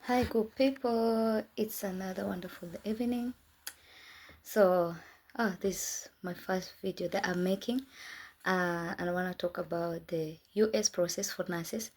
Hi, good people. It's another wonderful evening. So, this is my first video that I'm making, and I want to talk about the US process for nurses.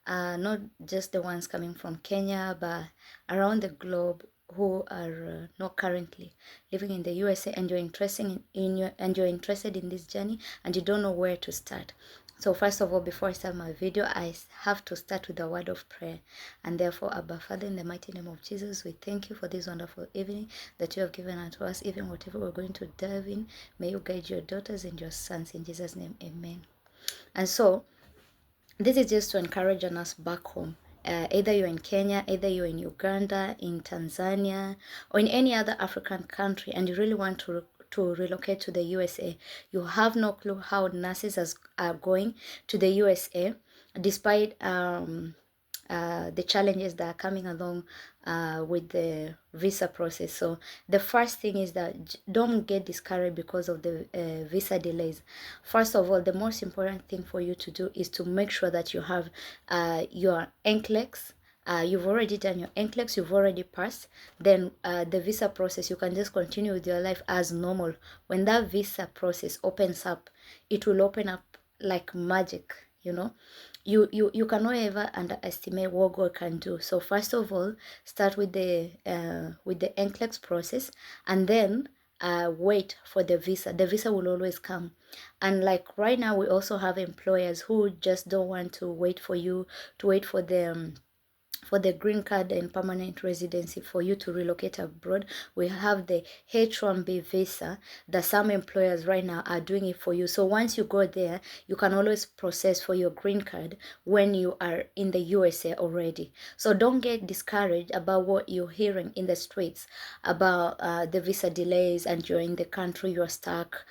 Not just the ones coming from Kenya, but around the globe who are not currently living in the USA, and you're interested and you're interested in this journey, and you don't know where to start. So first of all, before I start my video, I have to start with a word of prayer. And therefore, Abba Father, in the mighty name of Jesus, we thank you for this wonderful evening that you have given unto us. Even whatever we're going to dive in, may you guide your daughters and your sons. In Jesus' name, amen. And so, this is just to encourage us back home. Either you're in Kenya, either you're in Uganda, in Tanzania, or in any other African country, and you really want to relocate to the USA, you have no clue how nurses are going to the USA, despite the challenges that are coming along with the visa process. So the first thing is that don't get discouraged because of the visa delays. First of all, the most important thing for you to do is to make sure that you have your NCLEX. You've already done your NCLEX, you've already passed. Then the visa process, you can just continue with your life as normal. When that visa process opens up, it will open up like magic, you know. You cannot ever underestimate what God can do. So first of all, start with the NCLEX process, and then wait for the visa. The visa will always come. And like right now, we also have employers who just don't want to wait for you to wait for the green card and permanent residency for you to relocate abroad. We have the H-1B visa that some employers right now are doing it for you. So once you go there, you can always process for your green card when you are in the USA already. So don't get discouraged about what you're hearing in the streets about the visa delays and you're in the country, you're stuck.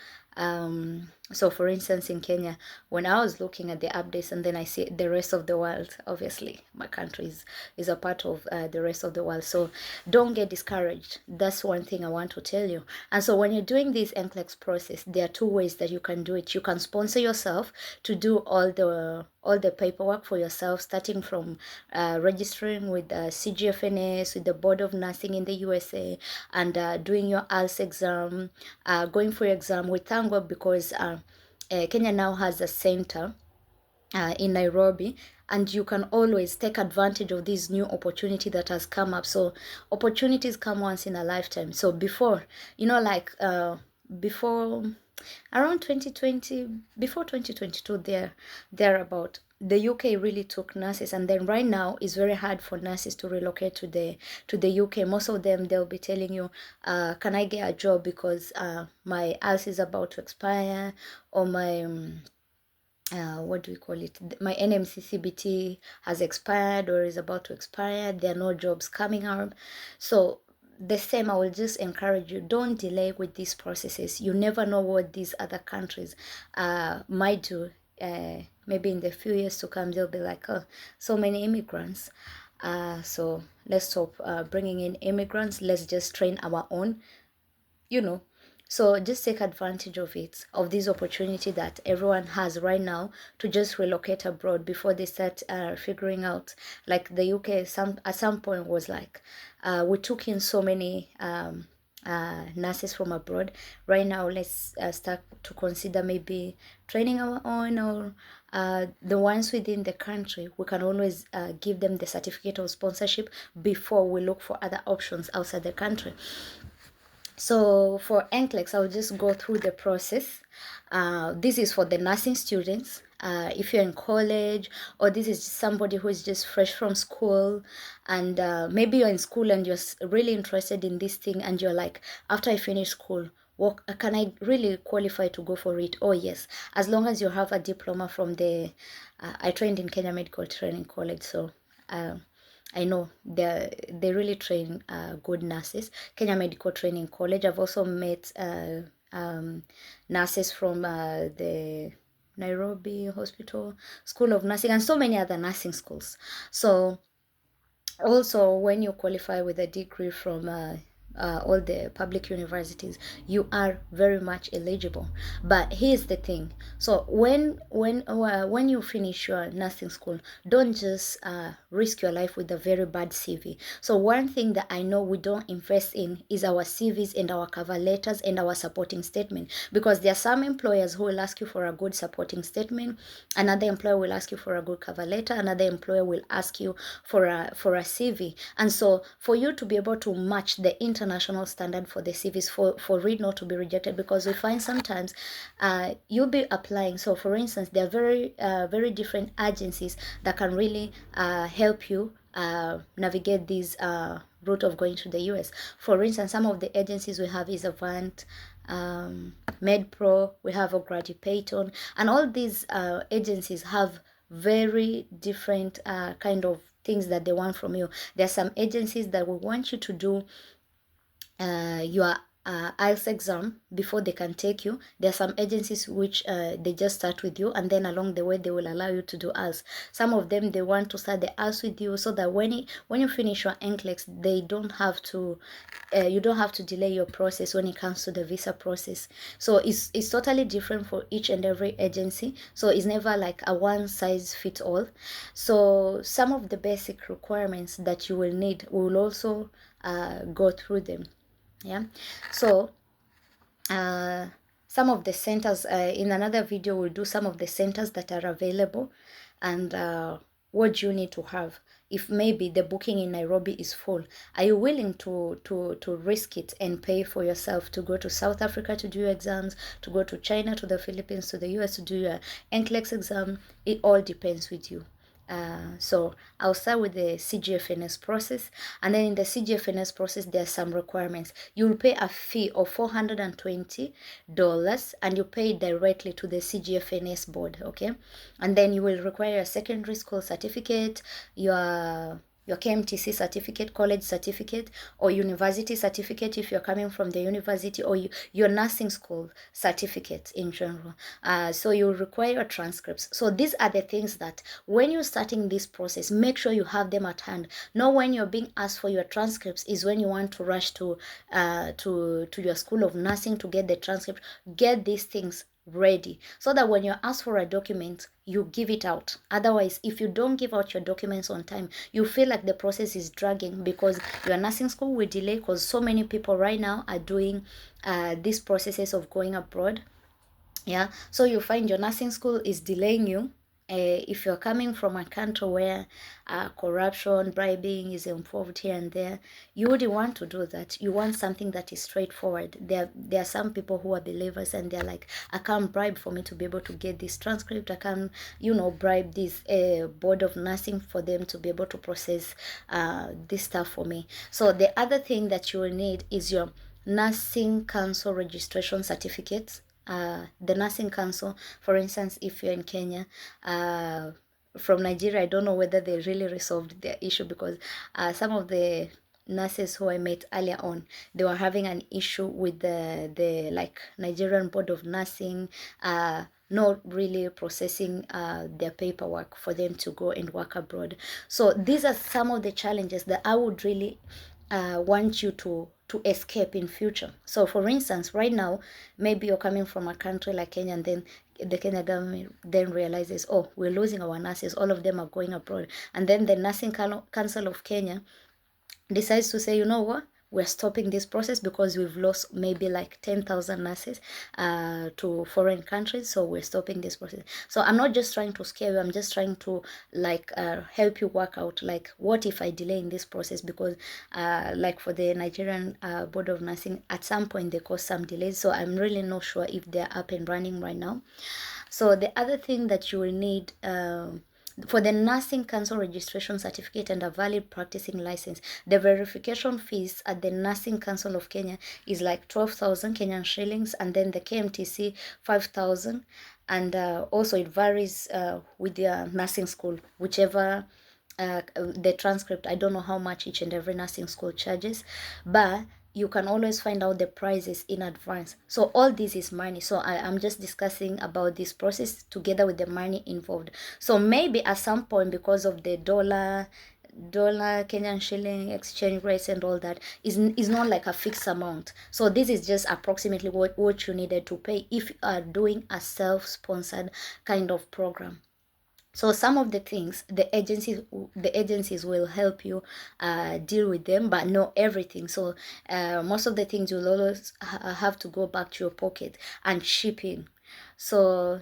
So for instance, in Kenya, when I was looking at the updates and then I see the rest of the world, obviously my country is a part of the rest of the world. So don't get discouraged. That's one thing I want to tell you. And so when you're doing this NCLEX process, there are two ways that you can do it. You can sponsor yourself to do all the paperwork for yourself, starting from registering with CGFNS, with the Board of Nursing in the USA, and doing your IELTS exam, going for your exam. We thank God because Kenya now has a center in Nairobi, and you can always take advantage of this new opportunity that has come up. So opportunities come once in a lifetime. So before, like before around 2020, before 2022, thereabout, the UK really took nurses, and then right now it's very hard for nurses to relocate to the UK. Most of them, they'll be telling you, can I get a job because my IELTS is about to expire, or my what do we call it? My NMC has expired or is about to expire. There are no jobs coming up. So the same, I will just encourage you, don't delay with these processes. You never know what these other countries might do. Maybe in the few years to come, they'll be like, oh, so many immigrants. So let's stop bringing in immigrants. Let's just train our own, you know. So just take advantage of it, of this opportunity that everyone has right now to just relocate abroad before they start figuring out. Like the UK, at some point was like, we took in so many nurses from abroad. Right now, let's start to consider maybe training our own, or the ones within the country. We can always give them the certificate of sponsorship before we look for other options outside the country. So for NCLEX, I'll just go through the process. This is for the nursing students. If you're in college, or this is somebody who is just fresh from school, and maybe you're in school and you're really interested in this thing, and you're like, after I finish school, what can I really qualify to go for it? Oh yes, as long as you have a diploma from the I trained in Kenya Medical Training College, so I know they really train good nurses. Kenya Medical Training College. I've also met nurses from the Nairobi Hospital School of Nursing, and so many other nursing schools. So also, when you qualify with a degree from all the public universities, you are very much eligible. But here's the thing: so when you finish your nursing school, don't just risk your life with a very bad CV. So one thing that I know we don't invest in is our CVs and our cover letters and our supporting statement, because there are some employers who will ask you for a good supporting statement, another employer will ask you for a good cover letter, another employer will ask you for a CV. And so for you to be able to match the international standard for the CVs, for it not to be rejected, because we find sometimes you'll be applying. So for instance, there are very different agencies that can really help you navigate this route of going to the US. For instance, some of the agencies we have is Avant, MedPro, we have a Payton, and all these agencies have very different kind of things that they want from you. There are some agencies that will want you to do your IELTS exam before they can take you. There are some agencies which they just start with you, and then along the way they will allow you to do IELTS. Some of them, they want to start the IELTS with you so that when you finish your NCLEX, they don't have to you don't have to delay your process when it comes to the visa process. So it's totally different for each and every agency. So it's never like a one size fits all. So some of the basic requirements that you will need, we will also go through them. Yeah, so some of the centers, in another video we'll do some of the centers that are available, and what you need to have. If maybe the booking in Nairobi is full, are you willing to risk it and pay for yourself to go to South Africa to do your exams, to go to China, to the Philippines, to the US to do your NCLEX exam? It all depends with you. So I'll start with the CGFNS process, and then in the CGFNS process there are some requirements. You'll pay a fee of $420, and you pay directly to the CGFNS board, okay? And then you will require a secondary school certificate, your KMTC certificate, college certificate, or university certificate if you're coming from the university, or your nursing school certificate in general. So you'll require transcripts. So these are the things that when you're starting this process, make sure you have them at hand. Not when you're being asked for your transcripts is when you want to rush to your school of nursing to get the transcript. Get these things ready so that when you're asked for a document, you give it out. Otherwise, if you don't give out your documents on time, you feel like the process is dragging, because your nursing school will delay, because so many people right now are doing these processes of going abroad. Yeah, so you find your nursing school is delaying you. If you're coming from a country where corruption, bribing is involved here and there, you wouldn't want to do that. You want something that is straightforward. There are some people who are believers, and they're like, I can't bribe for me to be able to get this transcript. I can't, bribe this board of nursing for them to be able to process this stuff for me. So the other thing that you will need is your nursing council registration certificates. The nursing council, for instance, if you're in Kenya, from Nigeria, I don't know whether they really resolved their issue, because some of the nurses who I met earlier on, they were having an issue with the like Nigerian Board of Nursing, not really processing their paperwork for them to go and work abroad. So these are some of the challenges that I would really want you to escape in future. So for instance, right now, maybe you're coming from a country like Kenya, and then the Kenya government then realizes, oh, we're losing our nurses, all of them are going abroad. And then the Nursing Council of Kenya decides to say, you know what, we're stopping this process because we've lost maybe like 10,000 nurses to foreign countries, so we're stopping this process. So I'm not just trying to scare you, I'm just trying to like help you work out, like, what if I delay in this process? Because like for the Nigerian Board of Nursing, at some point they caused some delays, so I'm really not sure if they're up and running right now. So the other thing that you will need for the Nursing Council registration certificate and a valid practicing license, the verification fees at the Nursing Council of Kenya is like 12,000 Kenyan shillings, and then the KMTC 5,000, and also it varies with the nursing school, whichever the transcript. I don't know how much each and every nursing school charges, but you can always find out the prices in advance. So all this is money. So I'm just discussing about this process together with the money involved. So maybe at some point, because of the dollar dollar, Kenyan shilling, exchange rates and all that is not like a fixed amount. So this is just approximately what you needed to pay if you are doing a self-sponsored kind of program. So some of the things the agencies will help you deal with them, but not everything. So most of the things you'll always have to go back to your pocket and chip in. So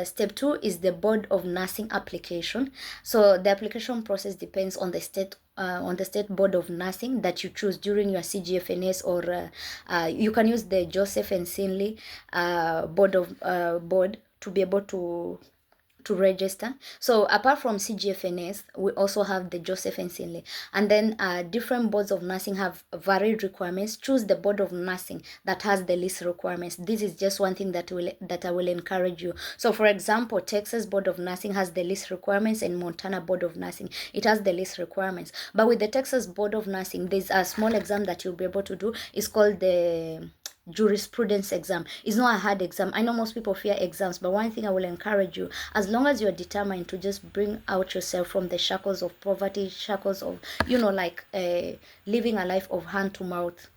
step two is the board of nursing application. So the application process depends on the state board of nursing that you choose during your CGFNS, or you can use the Joseph and Sinley board to be able to register. So apart from CGFNS, we also have the Joseph and Sinley. And then different boards of nursing have varied requirements. Choose the board of nursing that has the least requirements. This is just one thing that I will encourage you. So for example, Texas Board of Nursing has the least requirements, and Montana Board of Nursing, it has the least requirements. But with the Texas Board of Nursing, there's a small exam that you'll be able to do. It's called the jurisprudence exam. It's not a hard exam. I know most people fear exams, but one thing I will encourage you, as long as you're determined to just bring out yourself from the shackles of poverty, shackles of, like living a life of hand to mouth,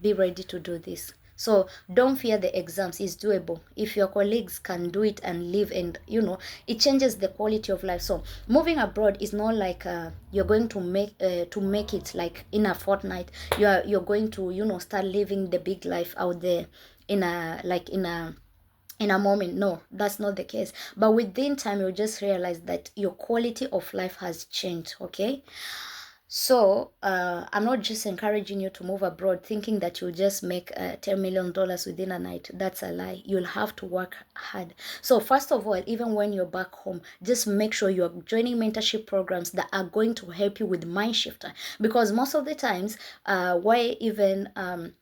be ready to do this. So don't fear the exams. It's doable. If your colleagues can do it and live, and it changes the quality of life. So moving abroad is not like you're going to make it like in a fortnight. You're going to start living the big life out there in a moment. No, that's not the case. But within time, you'll just realize that your quality of life has changed. Okay. So I'm not just encouraging you to move abroad thinking that you'll just make $10 million within a night. That's a lie. You'll have to work hard. So first of all, even when you're back home, just make sure you're joining mentorship programs that are going to help you with mind shifter. Because most of the times, why even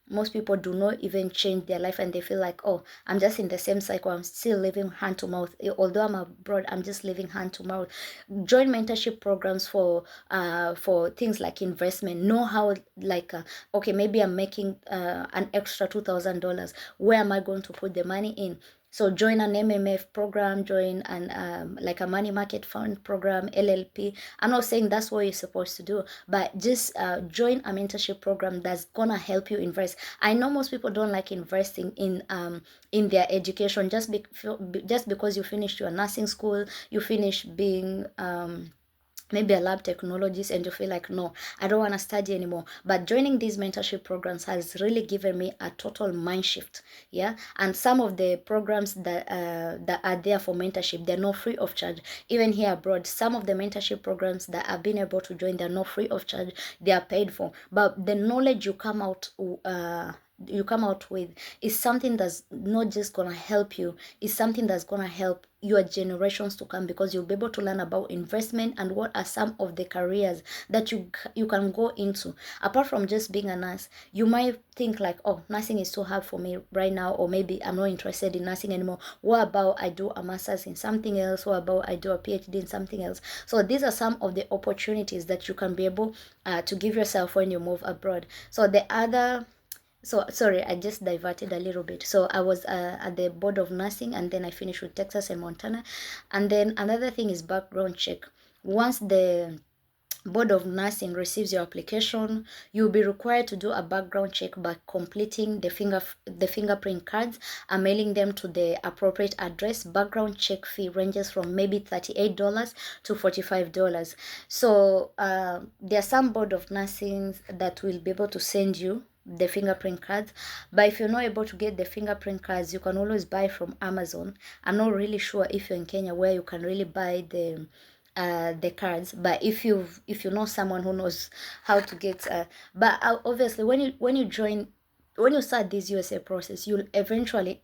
most people do not even change their life, and they feel like, oh, I'm just in the same cycle. I'm still living hand to mouth. Although I'm abroad, I'm just living hand to mouth. Join mentorship programs for things like investment. Know how, like, okay, maybe I'm making an extra $2,000. Where am I going to put the money in? So join an MMF program, join an like a money market fund program, LLP. I'm not saying that's what you're supposed to do, but just join a mentorship program that's gonna help you invest. I know most people don't like investing in their education just because you finished your nursing school, you finished being maybe a lab technologist, and you feel like, no, I don't want to study anymore. But joining these mentorship programs has really given me a total mind shift. Yeah. And some of the programs that are there for mentorship, they're not free of charge. Even here abroad, some of the mentorship programs that I've been able to join, they're not free of charge. They are paid for. But the knowledge you come out with is something that's not just gonna help you, it's something that's gonna help your generations to come, because you'll be able to learn about investment and what are some of the careers that you can go into. Apart from just being a nurse, you might think like, oh, nursing is too hard for me right now, or maybe I'm not interested in nursing anymore. What about I do a master's in something else? What about I do a PhD in something else? So these are some of the opportunities that you can be able to give yourself when you move abroad. So sorry, I just diverted a little bit. So I was at the board of nursing, and then I finished with Texas and Montana. And then another thing is background check. Once the board of nursing receives your application, you'll be required to do a background check by completing the fingerprint cards and mailing them to the appropriate address. Background check fee ranges from maybe $38 to $45. So there are some board of nursing that will be able to send you the fingerprint cards, but if you're not able to get the fingerprint cards, you can always buy from Amazon. I'm not really sure if you're in Kenya where you can really buy the cards, but if you know someone who knows how to get but obviously when you start this USA process, you'll eventually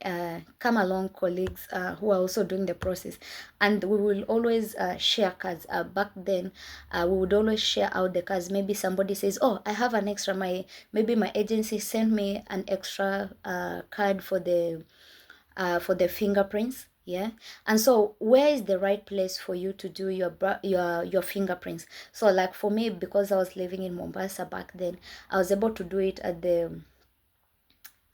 come along colleagues who are also doing the process, and we will always share cards. Back then, we would always share out the cards. Maybe somebody says, "Oh, I have an extra. Maybe my agency sent me an extra card for the fingerprints." Yeah. And so where is the right place for you to do your fingerprints? So like for me, because I was living in Mombasa back then, I was able to do it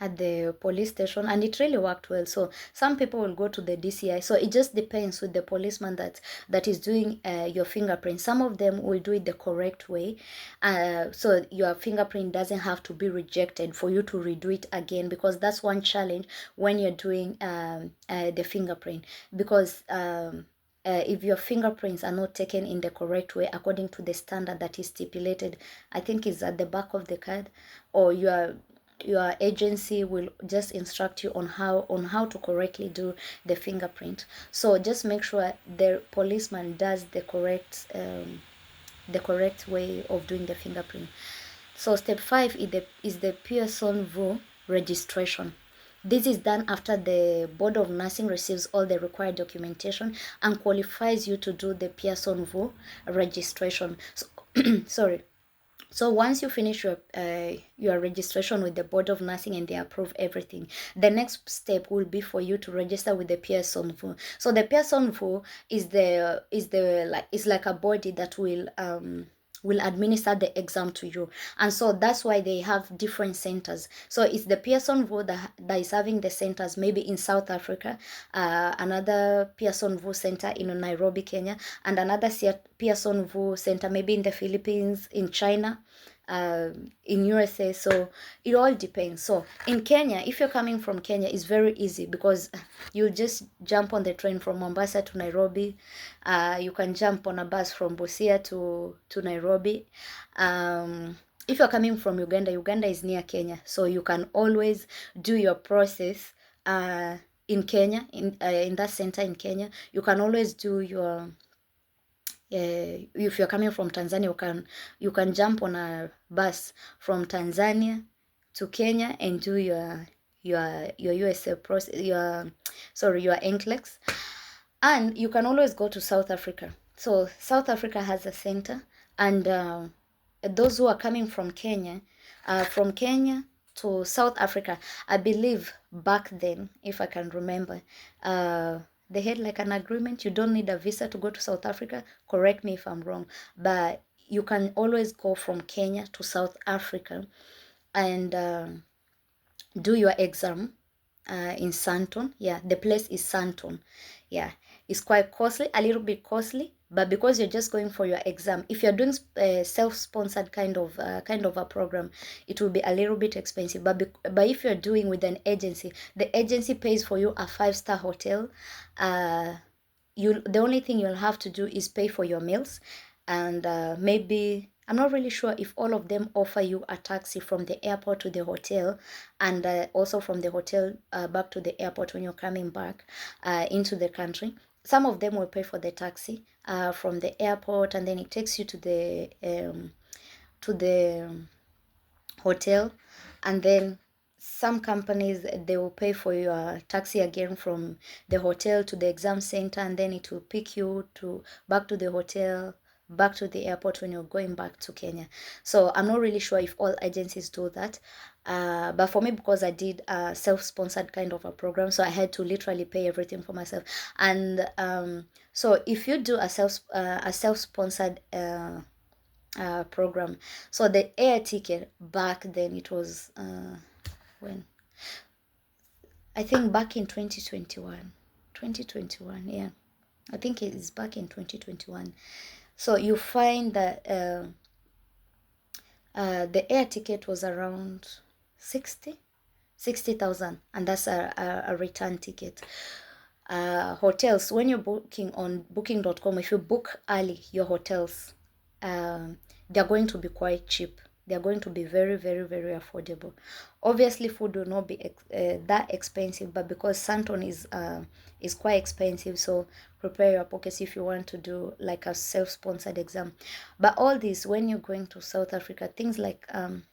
at the police station, and it really worked well. So some people will go to the DCI. So it just depends with the policeman that is doing your fingerprint. Some of them will do it the correct way, so your fingerprint doesn't have to be rejected for you to redo it again, because that's one challenge when you're doing the fingerprint, because if your fingerprints are not taken in the correct way according to the standard that is stipulated, I think is at the back of the card, or your agency will just instruct you on how to correctly do the fingerprint. So just make sure the policeman does the correct way of doing the fingerprint. So step 5 is the Pearson VU registration. This is done after the Board of Nursing receives all the required documentation and qualifies you to do the Pearson VU registration. So, sorry. So once you finish your registration with the Board of Nursing and they approve everything, the next step will be for you to register with the Pearson VU. So the Pearson VU is like a body that will administer the exam to you, and so that's why they have different centers. So it's the Pearson VU that is having the centers maybe in South Africa, another Pearson VU center in Nairobi, Kenya, and another Pearson VU center maybe in the Philippines, in China, in USA. So it all depends. So in Kenya, if you're coming from Kenya, it's very easy, because you just jump on the train from Mombasa to Nairobi. You can jump on a bus from Busia to Nairobi. If you're coming from Uganda, Uganda is near Kenya, so you can always do your process in Kenya, in that center in Kenya. You can always do your if you're coming from Tanzania, you can jump on a bus from Tanzania to Kenya and do your USA process, your NCLEX. And you can always go to South Africa. So South Africa has a center, and those who are coming from Kenya to South Africa, I believe back then, if I can remember, they had like an agreement. You don't need a visa to go to South Africa. Correct me if I'm wrong, but you can always go from Kenya to South Africa and do your exam in Sandton. Yeah, the place is Sandton. Yeah, it's quite costly, a little bit costly, but because you're just going for your exam, if you're doing self-sponsored kind of a program, it will be a little bit expensive. But if you're doing with an agency, the agency pays for you a 5-star hotel. The only thing you'll have to do is pay for your meals, and maybe, I'm not really sure if all of them offer you a taxi from the airport to the hotel, and also from the hotel back to the airport when you're coming back into the country. Some of them will pay for the taxi from the airport, and then it takes you to the hotel, and then some companies, they will pay for your taxi again from the hotel to the exam center, and then it will pick you back to the hotel, back to the airport when you're going back to Kenya. So I'm not really sure if all agencies do that, but for me, because I did a self-sponsored kind of a program, so I had to literally pay everything for myself. And so if you do a self-sponsored program, so the air ticket back then, it was when, I think back in 2021, yeah, I think it is back in 2021. So you find that the air ticket was around 60,000, and that's a return ticket. Hotels, when you're booking on booking.com, if you book early, your hotels, they're going to be quite cheap. They're going to be very, very, very affordable. Obviously, food will not be that expensive, but because Santon is quite expensive, so prepare your pockets if you want to do like a self-sponsored exam. But all this, when you're going to South Africa, things like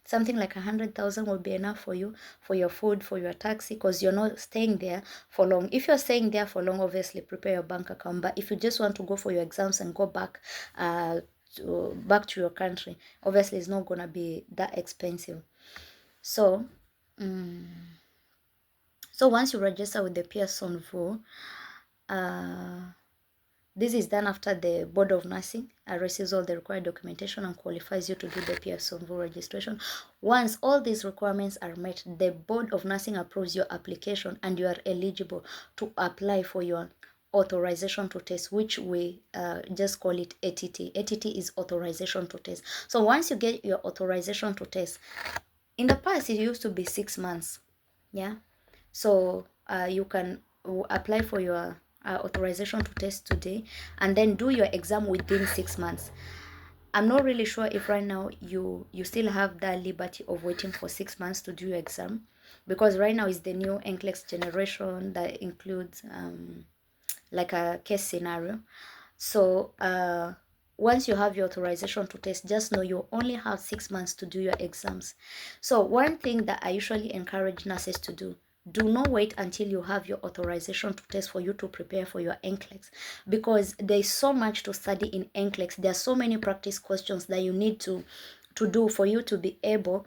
something like 100,000 will be enough for you, for your food, for your taxi, because you're not staying there for long. If you're staying there for long, obviously prepare your bank account. But if you just want to go for your exams and go back back to your country, obviously it's not gonna be that expensive. So so once you register with the Pearson VU, This is done after the Board of Nursing receives all the required documentation and qualifies you to do the PSOV registration. Once all these requirements are met, the Board of Nursing approves your application and you are eligible to apply for your authorization to test, which we just call it ATT. ATT is authorization to test. So once you get your authorization to test, in the past it used to be 6 months, yeah. So you can apply for your authorization to test today and then do your exam within 6 months. I'm not really sure if right now you still have that liberty of waiting for 6 months to do your exam, because right now is the new NCLEX generation that includes like a case scenario. So once you have your authorization to test, just know you only have 6 months to do your exams. So one thing that I usually encourage nurses to do not wait until you have your authorization to test for you to prepare for your NCLEX, because there's so much to study in NCLEX. There are so many practice questions that you need to do for you to be able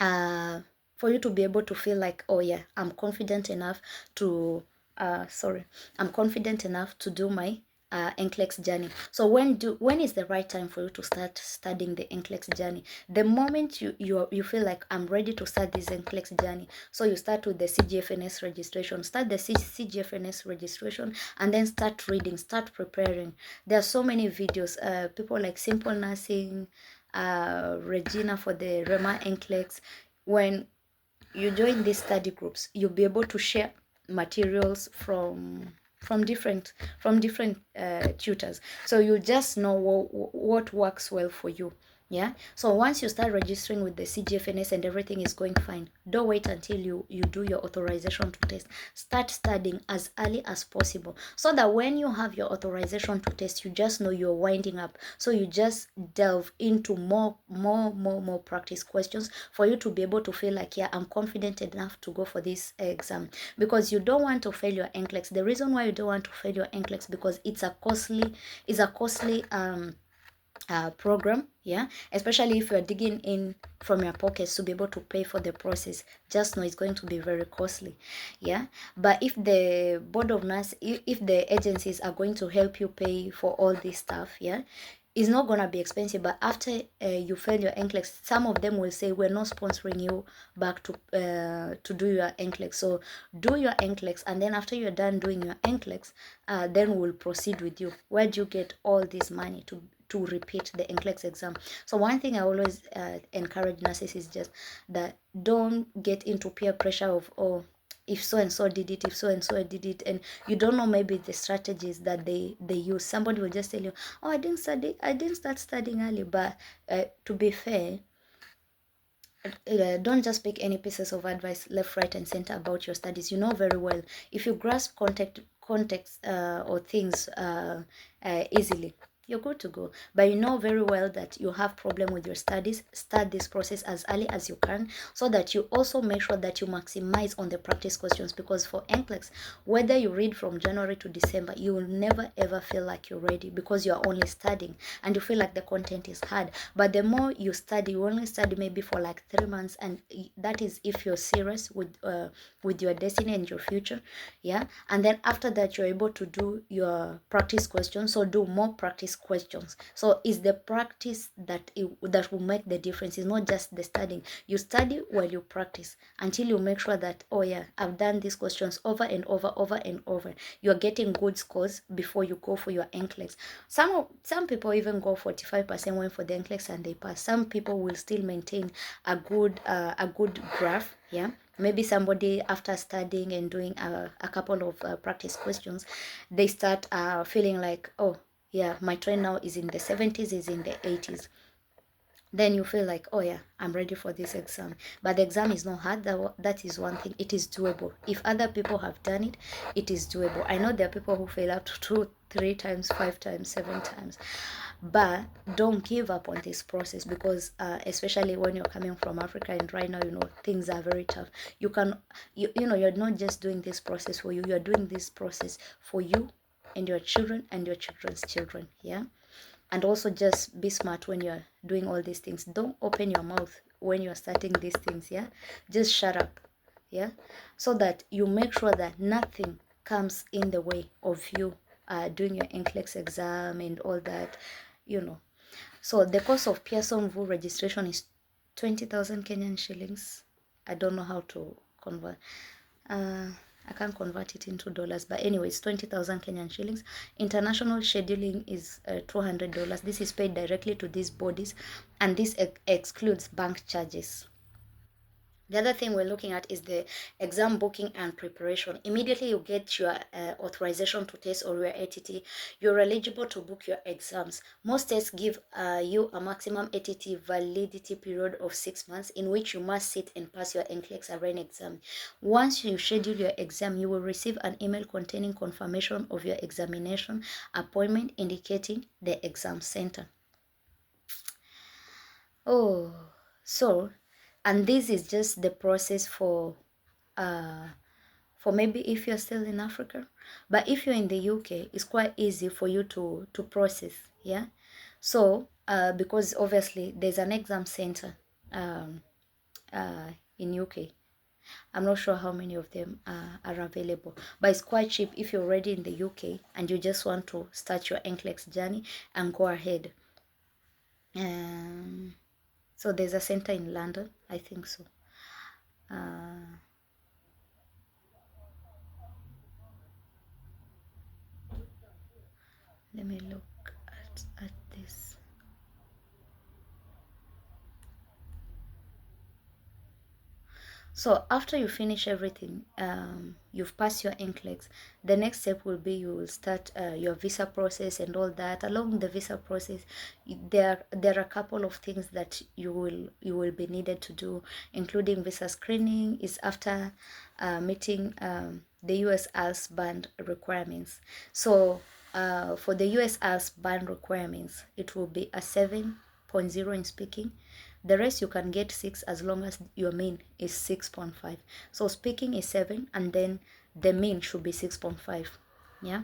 to feel like, oh yeah, I'm confident enough to I'm confident enough to do my NCLEX journey. So when is the right time for you to start studying the NCLEX journey? The moment you feel like I'm ready to start this NCLEX journey, so you start with the CGFNS registration. Start the CGFNS registration and then start reading, start preparing. There are so many videos, people like Simple Nursing, Regina for the Rema NCLEX. When you join these study groups, you'll be able to share materials from different tutors, so you just know what works well for you. Yeah. So once you start registering with the CGFNS and everything is going fine, don't wait until you do your authorization to test. Start studying as early as possible, so that when you have your authorization to test, you just know you're winding up. So you just delve into more practice questions for you to be able to feel like, yeah, I'm confident enough to go for this exam, because you don't want to fail your NCLEX. The reason why you don't want to fail your NCLEX, because it's a costly program, yeah, especially if you're digging in from your pockets to be able to pay for the process. Just know it's going to be very costly, yeah. But if the board of nurse, if the agencies are going to help you pay for all this stuff, yeah, it's not gonna be expensive. But after you fail your NCLEX, some of them will say, we're not sponsoring you back to do your NCLEX. So do your NCLEX, and then after you're done doing your NCLEX, then we'll proceed with you. Where do you get all this money to repeat the NCLEX exam? So one thing I always encourage nurses is just that don't get into peer pressure of, oh, if so and so did it, if so and so did it, and you don't know maybe the strategies that they use. Somebody will just tell you, oh, I didn't start studying early. But to be fair, don't just pick any pieces of advice left, right, and center about your studies. You know very well, if you grasp context or things easily, you're good to go. But you know very well that you have problem with your studies. Start this process as early as you can, so that you also make sure that you maximize on the practice questions, because for NCLEX, whether you read from January to December, you will never ever feel like you're ready, because you're only studying and you feel like the content is hard. But the more you study, you only study maybe for like 3 months, and that is if you're serious with your destiny and your future, yeah. And then after that, you're able to do your practice questions. So do more practice questions. So it's the practice that will make the difference. It's not just the studying. You study while you practice until you make sure that, oh yeah, I've done these questions over and over and over. You're getting good scores before you go for your NCLEX. Some people even go 45% when for the NCLEX and they pass. Some people will still maintain a good graph, yeah. Maybe somebody, after studying and doing a couple of practice questions, they start feeling like, oh yeah, my trend now is in the 70s, is in the 80s. Then you feel like, oh yeah, I'm ready for this exam. But the exam is not hard. That is one thing. It is doable. If other people have done it, it is doable. I know there are people who fail up to 2, 3 times, 5 times, 7 times. But don't give up on this process, because especially when you're coming from Africa, and right now, you know, things are very tough. You know, you're not just doing this process for you. You're doing this process for you and your children and your children's children, yeah. And also just be smart when you're doing all these things. Don't open your mouth when you're starting these things, yeah. Just shut up, yeah, so that you make sure that nothing comes in the way of you doing your NCLEX exam and all that, you know. So the cost of Pearson VU registration is 20,000 Kenyan shillings. I don't know how to convert. I can't convert it into dollars, but anyway, it's 20,000 Kenyan shillings. International scheduling is $200. This is paid directly to these bodies, and this excludes bank charges. The other thing we're looking at is the exam booking and preparation. Immediately you get your authorization to test or your ATT, you're eligible to book your exams. Most tests give you a maximum ATT validity period of 6 months in which you must sit and pass your NCLEX arena exam. Once you schedule your exam, you will receive an email containing confirmation of your examination appointment indicating the exam center. Oh, so, and this is just the process for maybe if you're still in Africa, but if you're in the UK, it's quite easy for you to process, yeah. So, because obviously there's an exam center, um, in UK. I'm not sure how many of them are available, but it's quite cheap if you're already in the UK and you just want to start your NCLEX journey and go ahead. So there's a center in London, I think so. Let me look at this. So after you finish everything, you've passed your NCLEX, the next step will be you will start your visa process and all that. Along the visa process, there are a couple of things that you will be needed to do, including visa screening is after meeting the US IELTS band requirements. So for the US IELTS band requirements, it will be a 7.0 in speaking. The rest you can get 6 as long as your mean is 6.5. So speaking is 7 and then the mean should be 6.5. Yeah.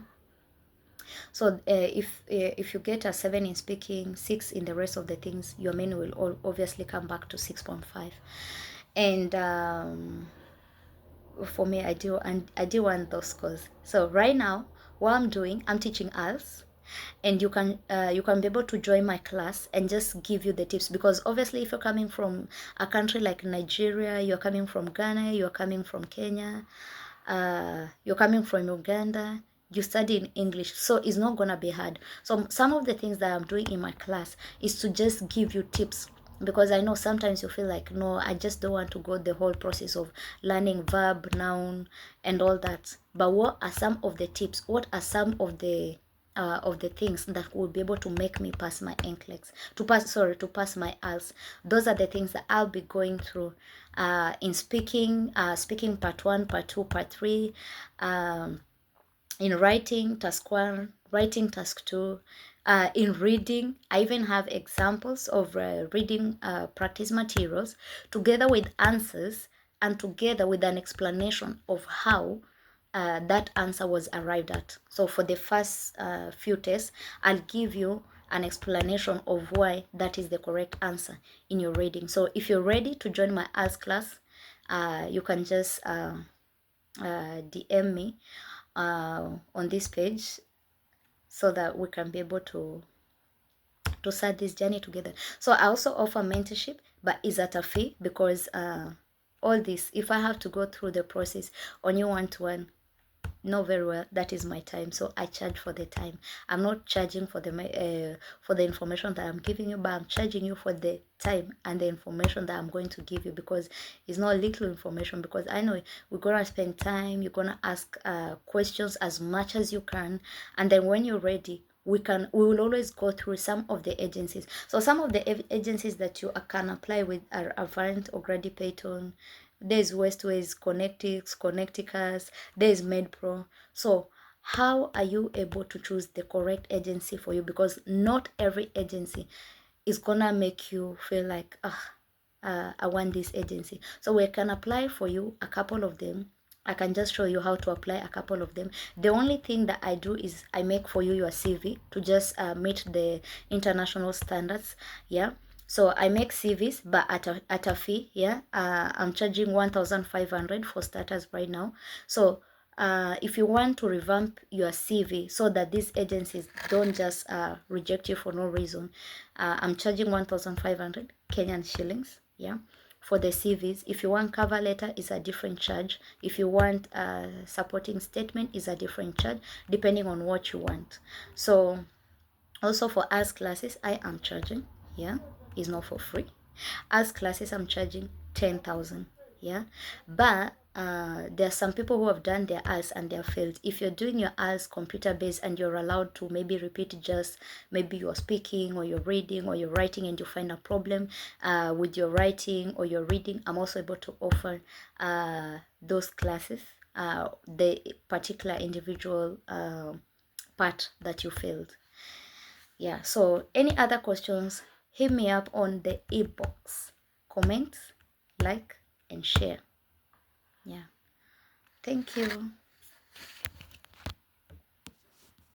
So if you get a 7 in speaking, 6 in the rest of the things, your mean will obviously come back to 6.5. And for me, I do want those scores. So right now, what I'm doing, I'm teaching IELTS, and you can be able to join my class and just give you the tips, because obviously if you're coming from a country like Nigeria, you're coming from Ghana, you're coming from Kenya, you're coming from Uganda, you study in English, so it's not gonna be hard. So some of the things that I'm doing in my class is to just give you tips, because I know sometimes you feel like, no, I just don't want to go the whole process of learning verb, noun, and all that. But what are some of the tips? What are some of the things that will be able to make me pass my NCLEX, to pass my IELTS? Those are the things that I'll be going through in speaking, speaking part 1, part 2, part 3, in writing task 1, writing task 2, in reading. I even have examples of reading practice materials together with answers and together with an explanation of how that answer was arrived at. So for the first few tests, I'll give you an explanation of why that is the correct answer in your reading. So if you're ready to join my IELTS class, you can just DM me on this page so that we can be able to start this journey together. So I also offer mentorship, but is at a fee, because all this, if I have to go through the process on your one-to-one, know very well that is my time, so I charge for the time. I'm not charging for the information that I'm giving you, but I'm charging you for the time and the information that I'm going to give you, because it's not little information, because I know we're gonna spend time, you're gonna ask questions as much as you can, and then when you're ready, we will always go through some of the agencies. So some of the agencies that you can apply with are Avant or Grady Payton. There's Westways, Connecticus, there's MedPro. So how are you able to choose the correct agency for you? Because not every agency is gonna make you feel like, I want this agency. So we can apply for you a couple of them. I can just show you how to apply a couple of them. The only thing that I do is I make for you your CV to just meet the international standards. Yeah. So I make CVs, but at a fee. Yeah. I'm charging 1,500 for starters right now. So if you want to revamp your CV so that these agencies don't just reject you for no reason, I'm charging 1,500 Kenyan shillings. Yeah, for the CVs. If you want cover letter, is a different charge. If you want supporting statement, is a different charge, depending on what you want. So also for AS classes, I am charging. Yeah, it's not for free. AS classes, I'm charging 10,000. Yeah, but there are some people who have done their AS and they have failed. If you're doing your AS computer based and you're allowed to maybe repeat, just maybe you're speaking or you're reading or you're writing and you find a problem with your writing or your reading, I'm also able to offer those classes, the particular individual part that you failed. Yeah, so any other questions, hit me up on the inbox. Comment, like, and share. Yeah, thank you.